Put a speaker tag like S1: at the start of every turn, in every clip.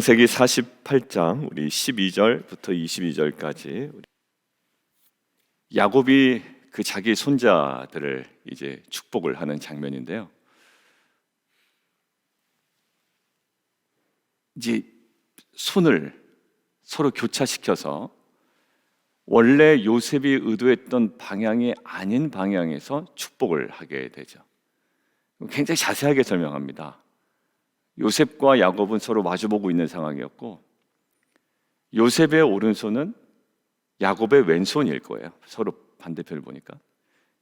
S1: 창세기 48장 우리 12절부터 22절까지 야곱이 그 자기 손자들을 이제 축복을 하는 장면인데요. 이제 손을 서로 교차시켜서 원래 요셉이 의도했던 방향이 아닌 방향에서 축복을 하게 되죠. 굉장히 자세하게 설명합니다. 요셉과 야곱은 서로 마주보고 있는 상황이었고, 요셉의 오른손은 야곱의 왼손일 거예요. 서로 반대편을 보니까.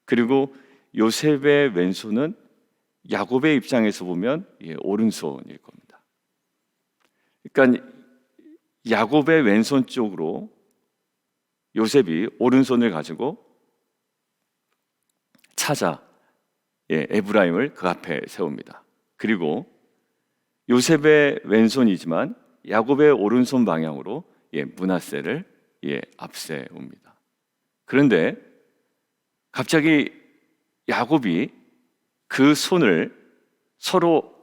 S1: 그리고 요셉의 왼손은 야곱의 입장에서 보면 오른손일 겁니다. 그러니까 야곱의 왼손 쪽으로 요셉이 오른손을 가지고 찾아 에브라임을 그 앞에 세웁니다. 그리고 요셉의 왼손이지만 야곱의 오른손 방향으로 므낫세를 앞세웁니다. 그런데 갑자기 야곱이 그 손을 서로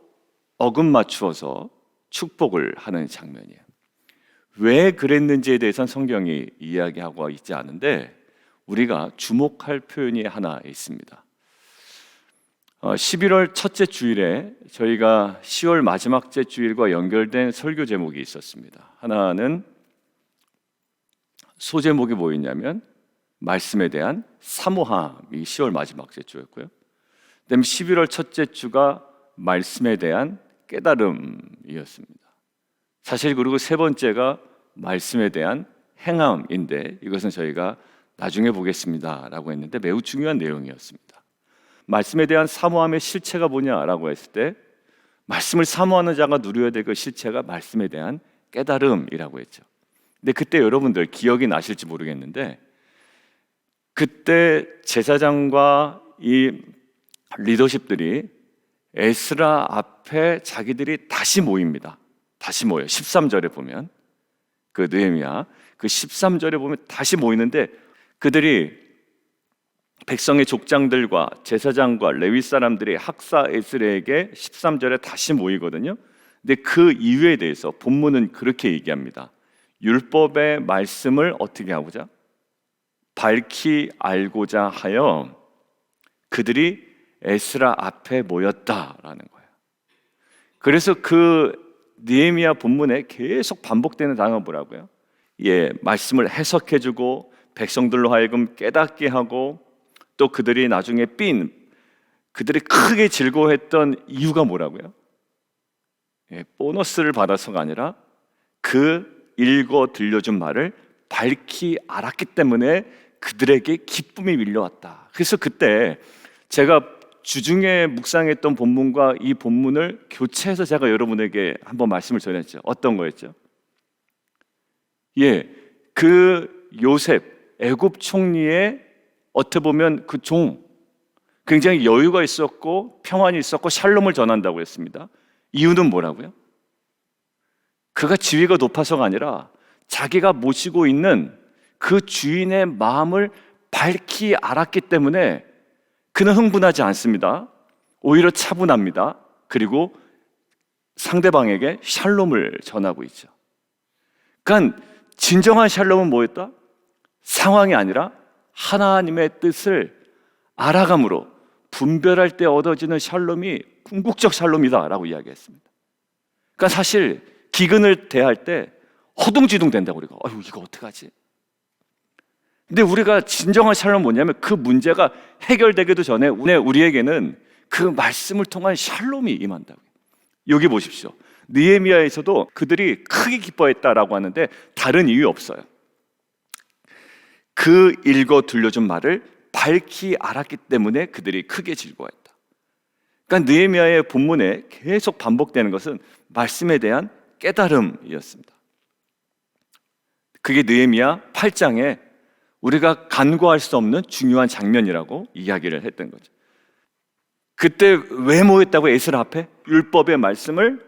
S1: 어금 맞추어서 축복을 하는 장면이에요. 왜 그랬는지에 대해서는 성경이 이야기하고 있지 않은데 우리가 주목할 표현이 하나 있습니다. 11월 첫째 주일에 저희가 10월 마지막 째 주일과 연결된 설교 제목이 있었습니다. 하나는 소제목이 뭐였냐면 말씀에 대한 사모함이 10월 마지막 째 주였고요. 그다음에 11월 첫째 주가 말씀에 대한 깨달음이었습니다. 사실 그리고 세 번째가 말씀에 대한 행함인데 이것은 저희가 나중에 보겠습니다라고 했는데 매우 중요한 내용이었습니다. 말씀에 대한 사모함의 실체가 뭐냐라고 했을 때 말씀을 사모하는 자가 누려야 될 그 실체가 말씀에 대한 깨달음이라고 했죠. 근데 그때 여러분들 기억이 나실지 모르겠는데 그때 제사장과 이 리더십들이 에스라 앞에 자기들이 다시 모입니다. 다시 모여요. 13절에 보면 그 느헤미야 그 13절에 보면 다시 모이는데 그들이 백성의 족장들과 제사장과 레위 사람들이 학사 에스라에게 13절에 다시 모이거든요. 근데 그 이유에 대해서 본문은 그렇게 얘기합니다. 율법의 말씀을 어떻게 하고자? 밝히 알고자 하여 그들이 에스라 앞에 모였다라는 거예요. 그래서 그 느헤미야 본문에 계속 반복되는 단어가 뭐라고요? 말씀을 해석해주고 백성들로 하여금 깨닫게 하고 또 그들이 나중에 그들이 크게 즐거워했던 이유가 뭐라고요? 보너스를 받아서가 아니라 그 읽어 들려준 말을 밝히 알았기 때문에 그들에게 기쁨이 밀려왔다. 그래서 그때 제가 주중에 묵상했던 본문과 이 본문을 교체해서 제가 여러분에게 한번 말씀을 전했죠. 어떤 거였죠? 그 요셉 애굽 총리의 어떻게 보면 그 종 굉장히 여유가 있었고 평안이 있었고 샬롬을 전한다고 했습니다. 이유는 뭐라고요? 그가 지위가 높아서가 아니라 자기가 모시고 있는 그 주인의 마음을 밝히 알았기 때문에 그는 흥분하지 않습니다. 오히려 차분합니다. 그리고 상대방에게 샬롬을 전하고 있죠. 그러니까 진정한 샬롬은 뭐였다? 상황이 아니라 하나님의 뜻을 알아감으로 분별할 때 얻어지는 샬롬이 궁극적 샬롬이다라고 이야기했습니다. 그러니까 사실 기근을 대할 때 허둥지둥 된다고 우리가 이거 어떡하지? 근데 우리가 진정한 샬롬은 뭐냐면 그 문제가 해결되기도 전에 우리에게는 그 말씀을 통한 샬롬이 임한다고요. 여기 보십시오. 느헤미야에서도 그들이 크게 기뻐했다라고 하는데 다른 이유 없어요. 그 읽어 들려준 말을 밝히 알았기 때문에 그들이 크게 즐거워했다. 그러니까 느헤미야의 본문에 계속 반복되는 것은 말씀에 대한 깨달음이었습니다. 그게 느헤미야 8장에 우리가 간과할 수 없는 중요한 장면이라고 이야기를 했던 거죠. 그때 왜 모였다고? 에스라 앞에 율법의 말씀을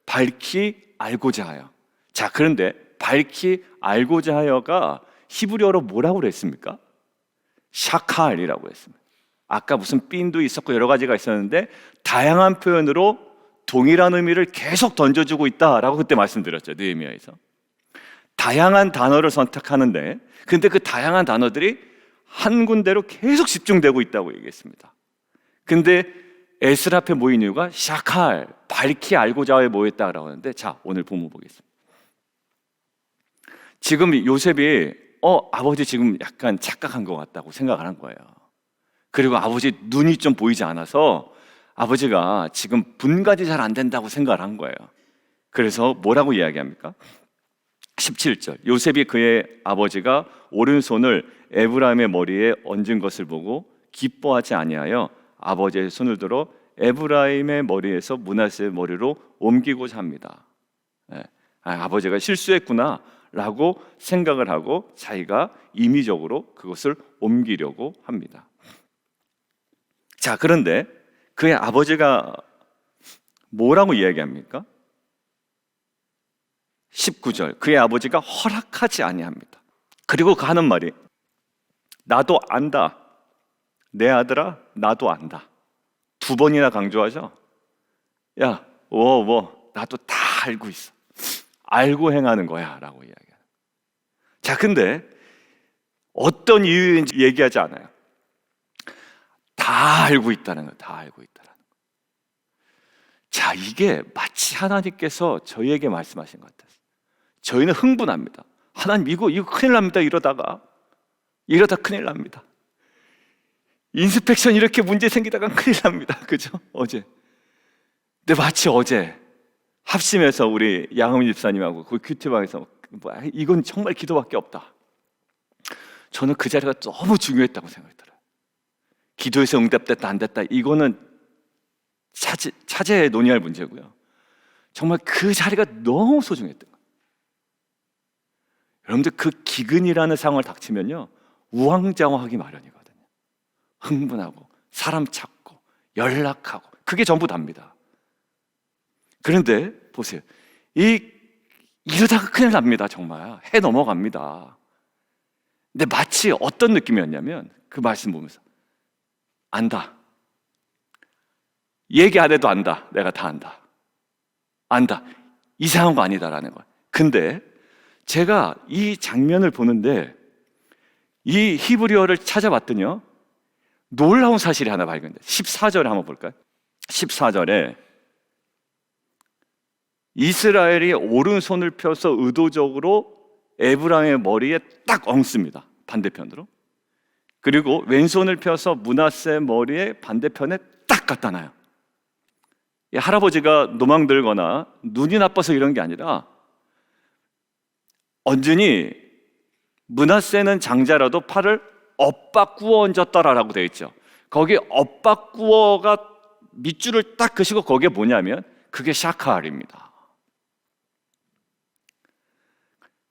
S1: 밝히 알고자 하여. 자, 그런데 밝히 알고자 하여가 히브리어로 뭐라고 그랬습니까? 샤칼이라고 했습니다. 아까 무슨 삔도 있었고 여러 가지가 있었는데 다양한 표현으로 동일한 의미를 계속 던져주고 있다라고 그때 말씀드렸죠. 느헤미야에서 다양한 단어를 선택하는데, 근데 그 다양한 단어들이 한 군데로 계속 집중되고 있다고 얘기했습니다. 근데 에스라 앞에 모인 이유가 샤칼, 밝히 알고자 하여 모였다라고 하는데, 자, 오늘 본문 보겠습니다. 지금 요셉이 아버지 지금 약간 착각한 것 같다고 생각을 한 거예요. 그리고 아버지 눈이 좀 보이지 않아서 아버지가 지금 분간이 잘 안 된다고 생각을 한 거예요. 그래서 뭐라고 이야기합니까? 17절, 요셉이 그의 아버지가 오른손을 에브라임의 머리에 얹은 것을 보고 기뻐하지 아니하여 아버지의 손을 들어 에브라임의 머리에서 므낫세의 머리로 옮기고자 합니다. 아버지가 실수했구나 라고 생각을 하고 자기가 임의적으로 그것을 옮기려고 합니다. 자, 그런데 그의 아버지가 뭐라고 이야기합니까? 19절, 그의 아버지가 허락하지 아니합니다. 그리고 그 하는 말이 나도 안다, 내 아들아 나도 안다. 두 번이나 강조하죠. 야, 나도 다 알고 있어, 알고 행하는 거야 라고 이야기해요. 자, 근데 어떤 이유인지 얘기하지 않아요. 다 알고 있다는 거예요. 다 알고 있다는 거. 자, 이게 마치 하나님께서 저희에게 말씀하신 것 같아요. 저희는 흥분합니다. 하나님 이거 큰일 납니다. 이러다 큰일 납니다. 인스펙션 이렇게 문제 생기다가 큰일 납니다. 그죠? 어제. 근데 마치 어제 합심해서 우리 양흠 집사님하고 그 큐티방에서 이건 정말 기도밖에 없다. 저는 그 자리가 너무 중요했다고 생각이 들어요. 기도에서 응답됐다 안 됐다 이거는 차제에 논의할 문제고요. 정말 그 자리가 너무 소중했던 거예요. 여러분들 그 기근이라는 상황을 닥치면요 우왕좌왕하기 마련이거든요. 흥분하고 사람 찾고 연락하고 그게 전부 답니다. 그런데 보세요, 이러다가 큰일 납니다. 정말 해 넘어갑니다. 근데 마치 어떤 느낌이었냐면 그 말씀 보면서 안다, 얘기 안 해도 안다, 내가 다 안다, 이상한 거 아니다라는 거예요. 근데 제가 이 장면을 보는데 이 히브리어를 찾아봤더니요 놀라운 사실이 하나 발견돼요. 14절에 한번 볼까요? 14절에 이스라엘이 오른손을 펴서 의도적으로 에브라임의 머리에 딱 얹습니다. 반대편으로. 그리고 왼손을 펴서 므낫세 머리에 반대편에 딱 갖다 놔요. 할아버지가 노망 들거나 눈이 나빠서 이런 게 아니라 언제니 므낫세는 장자라도 팔을 엇바꾸어 얹었더라라고 되어 있죠. 거기 엇바꾸어가 밑줄을 딱 그시고 거기에 뭐냐면 그게 샤칼입니다.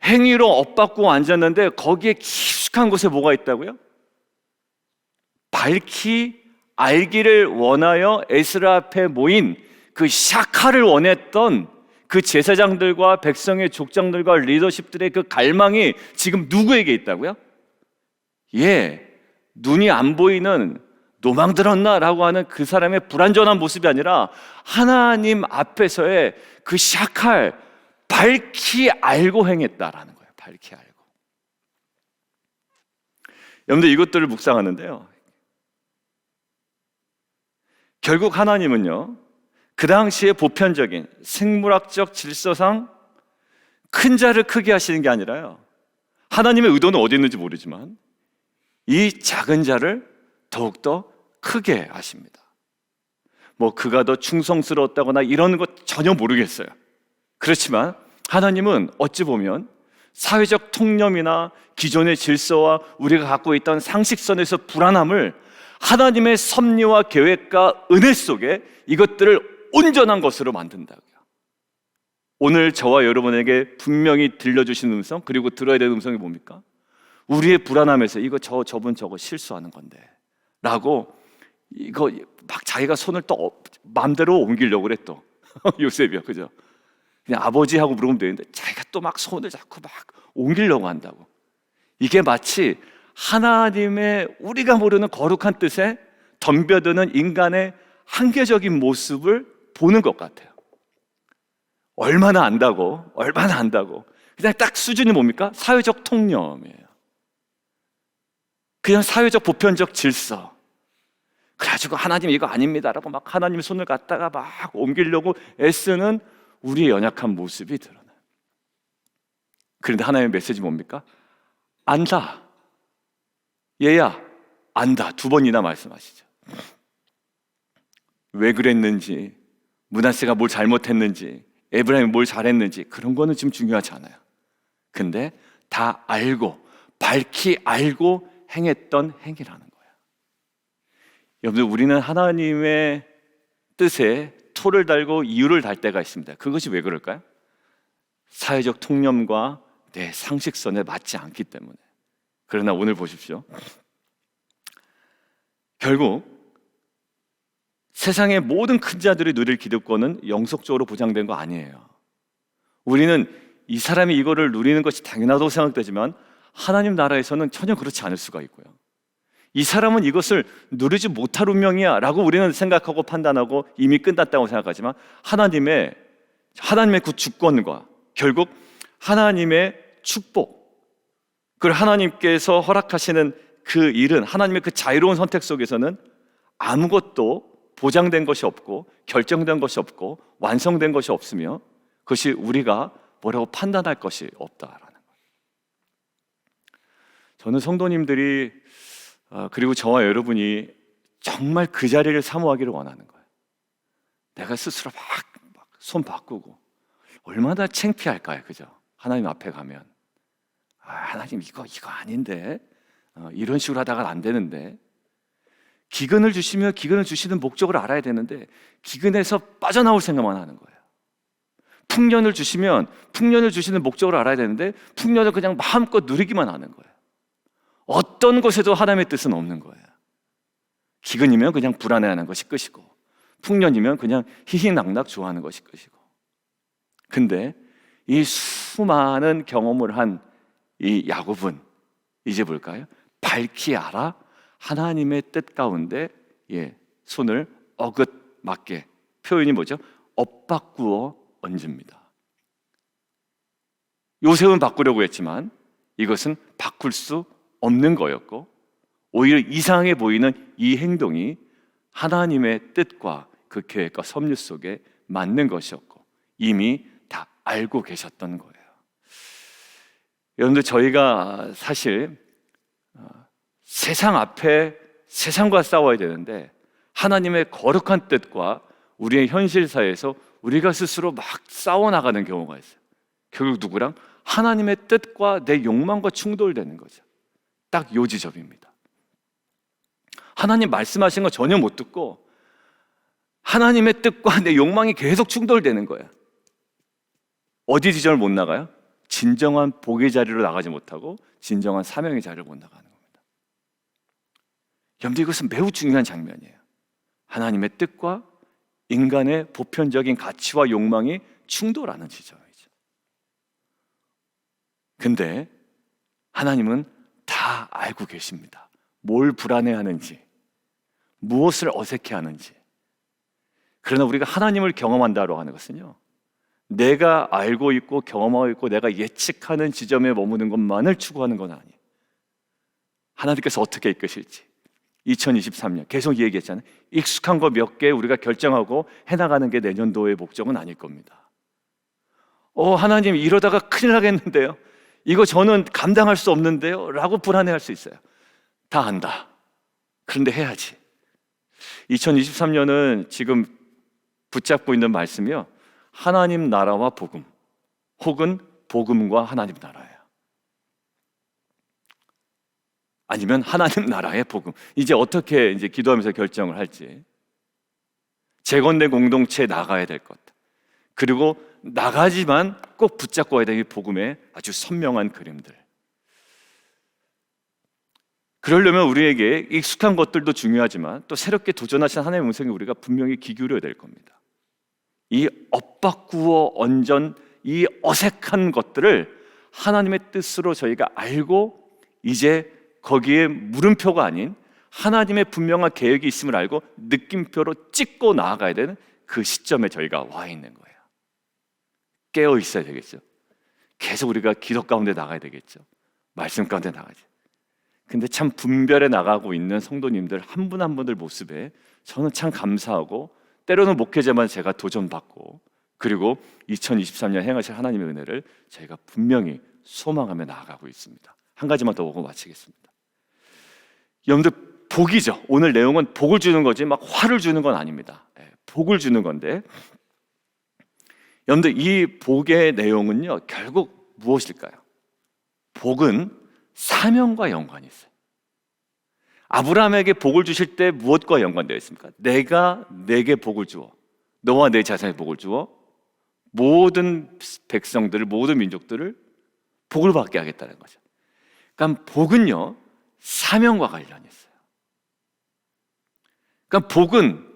S1: 행위로 엇바꾸어 앉았는데 거기에 깊숙한 곳에 뭐가 있다고요? 밝히 알기를 원하여 에스라 앞에 모인 그 샤칼을 원했던 그 제사장들과 백성의 족장들과 리더십들의 그 갈망이 지금 누구에게 있다고요? 눈이 안 보이는 노망 들었나라고 하는 그 사람의 불완전한 모습이 아니라 하나님 앞에서의 그 샤칼, 밝히 알고 행했다라는 거예요. 밝히 알고. 여러분들 이것들을 묵상하는데요, 결국 하나님은요 그 당시에 보편적인 생물학적 질서상 큰 자를 크게 하시는 게 아니라요, 하나님의 의도는 어디 있는지 모르지만 이 작은 자를 더욱더 크게 하십니다. 그가 더 충성스러웠다거나 이런 것 전혀 모르겠어요. 그렇지만 하나님은 어찌 보면 사회적 통념이나 기존의 질서와 우리가 갖고 있던 상식선에서 불안함을 하나님의 섭리와 계획과 은혜 속에 이것들을 온전한 것으로 만든다고요. 오늘 저와 여러분에게 분명히 들려주신 음성, 그리고 들어야 되는 음성이 뭡니까? 우리의 불안함에서 저분 저거 실수하는 건데 라고 이거 막 자기가 손을 또 마음대로 옮기려고 그래. 또 요셉이요, 그죠? 그냥 아버지하고 물으면 되는데 자기가 또 막 손을 자꾸 막 옮기려고 한다고. 이게 마치 하나님의 우리가 모르는 거룩한 뜻에 덤벼드는 인간의 한계적인 모습을 보는 것 같아요. 얼마나 안다고. 그냥 딱 수준이 뭡니까? 사회적 통념이에요. 그냥 사회적 보편적 질서. 그래가지고 하나님 이거 아닙니다라고 막 하나님 손을 갖다가 막 옮기려고 애쓰는 우리의 연약한 모습이 드러나요. 그런데 하나님의 메시지 뭡니까? 안다. 얘야, 안다. 2번이나 말씀하시죠. 왜 그랬는지, 므낫세가 뭘 잘못했는지, 에브라임이 뭘 잘했는지 그런 거는 지금 중요하지 않아요. 근데 다 알고, 밝히 알고 행했던 행위라는 거예요. 여러분들, 우리는 하나님의 뜻에 토를 달고 이유를 달 때가 있습니다. 그것이 왜 그럴까요? 사회적 통념과 내 상식선에 맞지 않기 때문에. 그러나 오늘 보십시오. 결국 세상의 모든 큰 자들이 누릴 기득권은 영속적으로 보장된 거 아니에요. 우리는 이 사람이 이거를 누리는 것이 당연하다고 생각되지만 하나님 나라에서는 전혀 그렇지 않을 수가 있고요. 이 사람은 이것을 누리지 못할 운명이야 라고 우리는 생각하고 판단하고 이미 끝났다고 생각하지만 하나님의 그 주권과 결국 하나님의 축복, 그리고 하나님께서 허락하시는 그 일은, 하나님의 그 자유로운 선택 속에서는 아무것도 보장된 것이 없고 결정된 것이 없고 완성된 것이 없으며 그것이 우리가 뭐라고 판단할 것이 없다라는 거예요. 저는 성도님들이 그리고 저와 여러분이 정말 그 자리를 사모하기를 원하는 거예요. 내가 스스로 막 손 바꾸고 얼마나 창피할까요, 그죠? 하나님 앞에 가면 하나님 이거 아닌데 이런 식으로 하다가 안 되는데, 기근을 주시면 기근을 주시는 목적을 알아야 되는데 기근에서 빠져나올 생각만 하는 거예요. 풍년을 주시면 풍년을 주시는 목적을 알아야 되는데 풍년을 그냥 마음껏 누리기만 하는 거예요. 어떤 것에도 하나님의 뜻은 없는 거예요. 기근이면 그냥 불안해하는 것이 끝이고 풍년이면 그냥 희희낙낙 좋아하는 것이 끝이고. 근데 이 수많은 경험을 한 이 야곱은 이제 볼까요? 밝히 알아 하나님의 뜻 가운데 손을 어긋맞게, 표현이 뭐죠? 엇바꾸어 얹습니다. 요셉은 바꾸려고 했지만 이것은 바꿀 수 없는 거였고, 오히려 이상해 보이는 이 행동이 하나님의 뜻과 그 계획과 섭리 속에 맞는 것이었고 이미 다 알고 계셨던 거예요. 여러분들, 저희가 사실 세상 앞에 세상과 싸워야 되는데 하나님의 거룩한 뜻과 우리의 현실사에서 우리가 스스로 막 싸워나가는 경우가 있어요. 결국 누구랑? 하나님의 뜻과 내 욕망과 충돌되는 거죠. 딱 요 지점입니다. 하나님 말씀하신 거 전혀 못 듣고 하나님의 뜻과 내 욕망이 계속 충돌되는 거예요. 어디 지점을 못 나가요? 진정한 복의 자리로 나가지 못하고 진정한 사명의 자리를 못 나가는 겁니다. 여러분들, 이것은 매우 중요한 장면이에요. 하나님의 뜻과 인간의 보편적인 가치와 욕망이 충돌하는 지점이죠. 근데 하나님은 다 알고 계십니다. 뭘 불안해하는지, 무엇을 어색해하는지. 그러나 우리가 하나님을 경험한다고 하는 것은요, 내가 알고 있고 경험하고 있고 내가 예측하는 지점에 머무는 것만을 추구하는 건 아니에요. 하나님께서 어떻게 이끄실지 2023년 계속 얘기했잖아요. 익숙한 거 몇 개 우리가 결정하고 해나가는 게 내년도의 목적은 아닐 겁니다. 하나님 이러다가 큰일 나겠는데요, 이거 저는 감당할 수 없는데요 라고 불안해할 수 있어요. 다 안다. 그런데 해야지. 2023년은 지금 붙잡고 있는 말씀이요, 하나님 나라와 복음, 혹은 복음과 하나님 나라예요. 아니면 하나님 나라의 복음. 이제 어떻게 기도하면서 결정을 할지. 재건된 공동체에 나가야 될 것, 그리고 나가지만 꼭 붙잡고 와야 되는 복음의 아주 선명한 그림들. 그러려면 우리에게 익숙한 것들도 중요하지만 또 새롭게 도전하신 하나님의 음성에 우리가 분명히 귀 기울여야 될 겁니다. 이 엇바꾸어 얹은 이 어색한 것들을 하나님의 뜻으로 저희가 알고 이제 거기에 물음표가 아닌 하나님의 분명한 계획이 있음을 알고 느낌표로 찍고 나아가야 되는 그 시점에 저희가 와 있는 거예요. 깨어 있어야 되겠죠. 계속 우리가 기도 가운데 나가야 되겠죠. 말씀 가운데 나가죠. 근데 참 분별해 나가고 있는 성도님들 한 분 한 분들 모습에 저는 참 감사하고, 때로는 목회자만 제가 도전받고, 그리고 2023년 행하실 하나님의 은혜를 저희가 분명히 소망하며 나아가고 있습니다. 한 가지만 더 보고 마치겠습니다. 여러분들, 복이죠. 오늘 내용은 복을 주는 거지 막 화를 주는 건 아닙니다. 복을 주는 건데, 여러분들, 이 복의 내용은요 결국 무엇일까요? 복은 사명과 연관이 있어요. 아브라함에게 복을 주실 때 무엇과 연관되어 있습니까? 내가 내게 복을 주어, 너와 내 자손에 복을 주어 모든 백성들을, 모든 민족들을 복을 받게 하겠다는 거죠. 그러니까 복은요 사명과 관련이 있어요. 그러니까 복은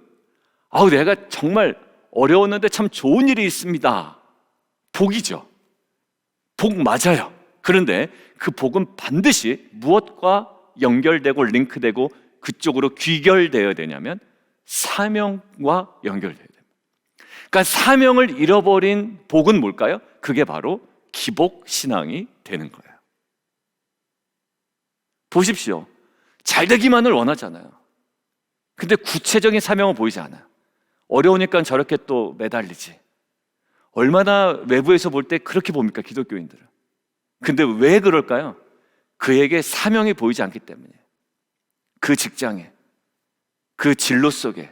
S1: 내가 정말 어려웠는데 참 좋은 일이 있습니다, 복이죠. 복 맞아요. 그런데 그 복은 반드시 무엇과 연결되고 링크되고 그쪽으로 귀결되어야 되냐면 사명과 연결되어야 됩니다. 그러니까 사명을 잃어버린 복은 뭘까요? 그게 바로 기복신앙이 되는 거예요. 보십시오. 잘 되기만을 원하잖아요. 근데 구체적인 사명은 보이지 않아요. 어려우니까 저렇게 또 매달리지. 얼마나 외부에서 볼 때 그렇게 봅니까, 기독교인들은. 근데 왜 그럴까요? 그에게 사명이 보이지 않기 때문에. 그 직장에, 그 진로 속에,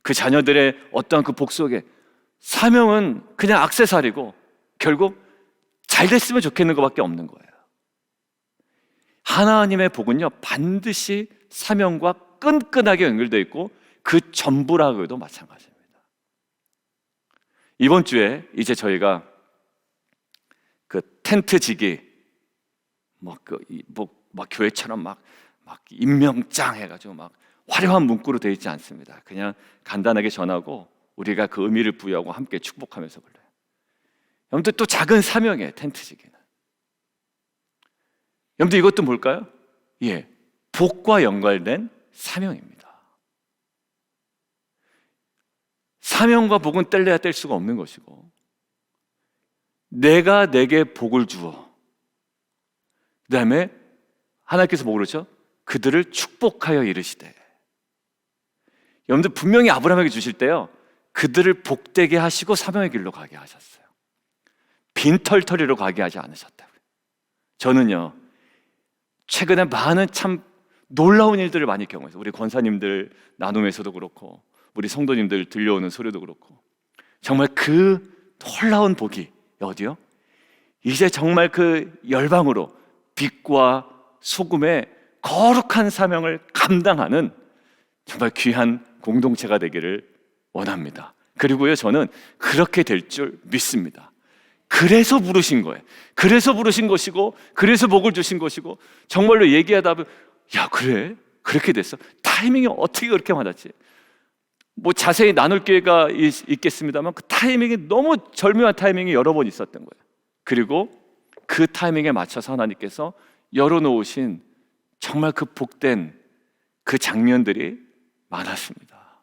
S1: 그 자녀들의 어떠한 그 복 속에 사명은 그냥 액세서리고 결국 잘 됐으면 좋겠는 것밖에 없는 거예요. 하나님의 복은요 반드시 사명과 끈끈하게 연결되어 있고 그 전부라고 해도 마찬가지입니다. 이번 주에 이제 저희가 그 텐트 지기 막 교회처럼 막 임명장 해가지고 막 화려한 문구로 되어 있지 않습니다. 그냥 간단하게 전하고 우리가 그 의미를 부여하고 함께 축복하면서 불러요. 여러분들, 또 작은 사명이에요, 텐트 지기는. 여러분들, 이것도 뭘까요? 복과 연관된 사명입니다. 사명과 복은 뗄래야 뗄 수가 없는 것이고, 내가 내게 복을 주어, 그 다음에 하나님께서 뭐라고 그러죠? 그들을 축복하여 이르시되. 여러분들, 분명히 아브라함에게 주실 때요 그들을 복되게 하시고 사명의 길로 가게 하셨어요. 빈털터리로 가게 하지 않으셨다고요. 저는요 최근에 많은 참 놀라운 일들을 많이 경험해서, 우리 권사님들 나눔에서도 그렇고 우리 성도님들 들려오는 소리도 그렇고, 정말 그 놀라운 복이 어디요? 이제 정말 그 열방으로 빛과 소금의 거룩한 사명을 감당하는 정말 귀한 공동체가 되기를 원합니다. 그리고요 저는 그렇게 될 줄 믿습니다. 그래서 부르신 거예요. 그래서 부르신 것이고, 그래서 복을 주신 것이고, 정말로 얘기하다 보면 그래? 그렇게 됐어? 타이밍이 어떻게 그렇게 맞았지? 자세히 나눌 기회가 있겠습니다만 그 타이밍이 너무 절묘한 타이밍이 여러 번 있었던 거예요. 그리고 그 타이밍에 맞춰서 하나님께서 열어놓으신 정말 그 복된 그 장면들이 많았습니다.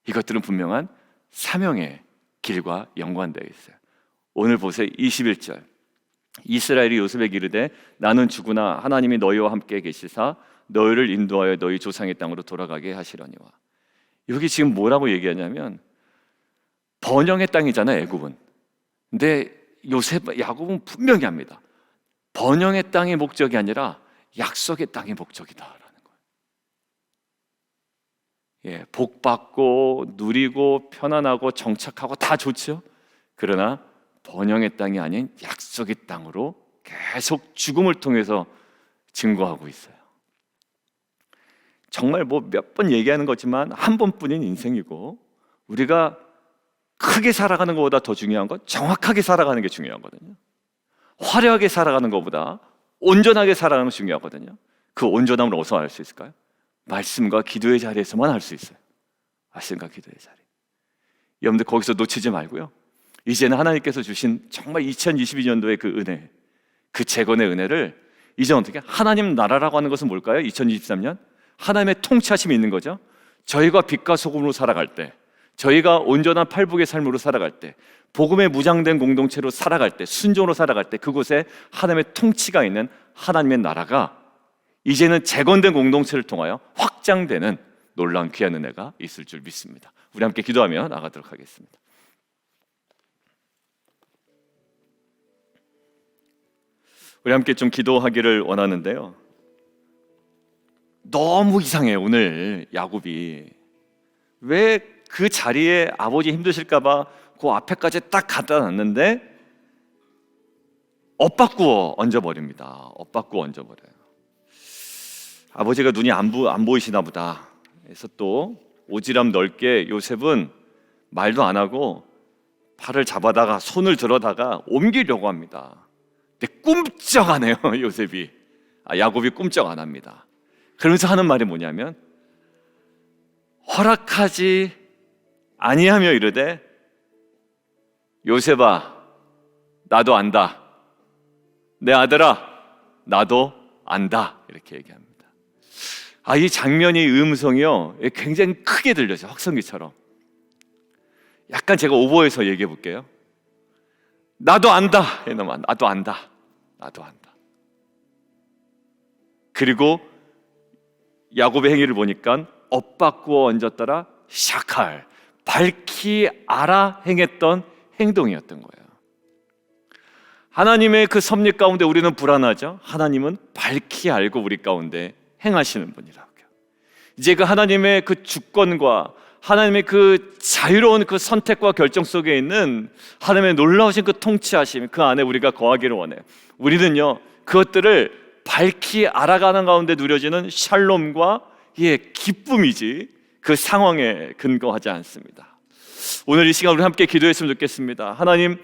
S1: 이것들은 분명한 사명의 길과 연관되어 있어요. 오늘 보세요. 21절. 이스라엘이 요셉에게 이르되 나는 죽으나 하나님이 너희와 함께 계시사 너희를 인도하여 너희 조상의 땅으로 돌아가게 하시려니와. 여기 지금 뭐라고 얘기하냐면 번영의 땅이잖아요, 애굽은. 근데 야곱은 분명히 합니다. 번영의 땅의 목적이 아니라 약속의 땅의 목적이다라는 거예요. 복 받고 누리고 편안하고 정착하고 다 좋죠. 그러나 번영의 땅이 아닌 약속의 땅으로 계속 죽음을 통해서 증거하고 있어요. 정말 몇 번 얘기하는 거지만 한 번뿐인 인생이고, 우리가 크게 살아가는 것보다 더 중요한 건 정확하게 살아가는 게 중요하거든요. 화려하게 살아가는 것보다 온전하게 살아가는 게 중요하거든요. 그 온전함을 어디서 알 수 있을까요? 말씀과 기도의 자리에서만 알 수 있어요. 말씀과 기도의 자리. 여러분들, 거기서 놓치지 말고요, 이제는 하나님께서 주신 정말 2022년도의 그 은혜, 그 재건의 은혜를 이제 어떻게, 하나님 나라라고 하는 것은 뭘까요? 2023년 하나님의 통치하심이 있는 거죠. 저희가 빛과 소금으로 살아갈 때, 저희가 온전한 팔복의 삶으로 살아갈 때 복음에 무장된 공동체로 살아갈 때, 순종으로 살아갈 때 그곳에 하나님의 통치가 있는 하나님의 나라가 이제는 재건된 공동체를 통하여 확장되는 놀라운 귀한 은혜가 있을 줄 믿습니다. 우리 함께 기도하며 나가도록 하겠습니다. 우리 함께 좀 기도하기를 원하는데요, 너무 이상해요. 오늘 야곱이 왜 그 자리에 아버지 힘드실까봐 그 앞에까지 딱 갖다 놨는데 엇바꾸어 얹어버립니다. 엇바꾸어 얹어버려요. 아버지가 눈이 안 보이시나 보다 그래서 또 오지랖 넓게 요셉은 말도 안 하고 팔을 잡아다가 손을 들어다가 옮기려고 합니다. 근데 꿈쩍 안 해요. 요셉이, 야곱이 꿈쩍 안 합니다. 그러면서 하는 말이 뭐냐면 허락하지 아니하며 이르되 요셉아 나도 안다, 내 아들아 나도 안다, 이렇게 얘기합니다. 이 장면이 음성이요 굉장히 크게 들려서 확성기처럼. 약간 제가 오버해서 얘기해 볼게요. 나도 안다, 나도 안다, 나도 안다. 그리고 야곱의 행위를 보니까 엇바꾸어 얹었더라 샤칼, 밝히 알아 행했던 행동이었던 거예요. 하나님의 그 섭리 가운데 우리는 불안하죠. 하나님은 밝히 알고 우리 가운데 행하시는 분이라고요. 이제 그 하나님의 그 주권과 하나님의 그 자유로운 그 선택과 결정 속에 있는 하나님의 놀라우신 그 통치하심, 그 안에 우리가 거하기를 원해요. 우리는요 그것들을 밝히 알아가는 가운데 누려지는 샬롬과 기쁨이지 그 상황에 근거하지 않습니다. 오늘 이 시간 우리 함께 기도했으면 좋겠습니다. 하나님,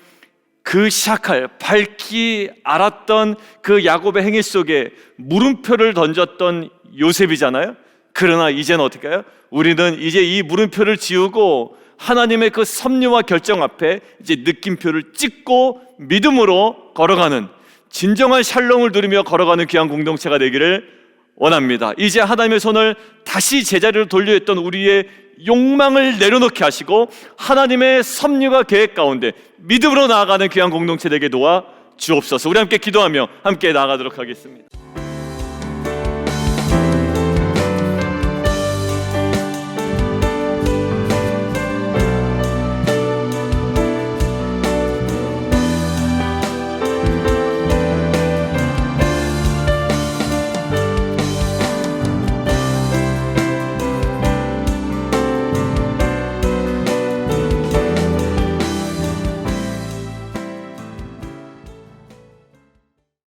S1: 그 샤칼, 밝히 알았던 그 야곱의 행위 속에 물음표를 던졌던 요셉이잖아요. 그러나 이제는 어떻게 해요? 우리는 이제 이 물음표를 지우고 하나님의 그 섭리와 결정 앞에 이제 느낌표를 찍고 믿음으로 걸어가는, 진정한 샬롬을 누리며 걸어가는 귀한 공동체가 되기를 원합니다. 이제 하나님의 손을 다시 제자리로 돌려했던 우리의 욕망을 내려놓게 하시고 하나님의 섭리와 계획 가운데 믿음으로 나아가는 귀한 공동체 되게 도와 주옵소서. 우리 함께 기도하며 함께 나아가도록 하겠습니다.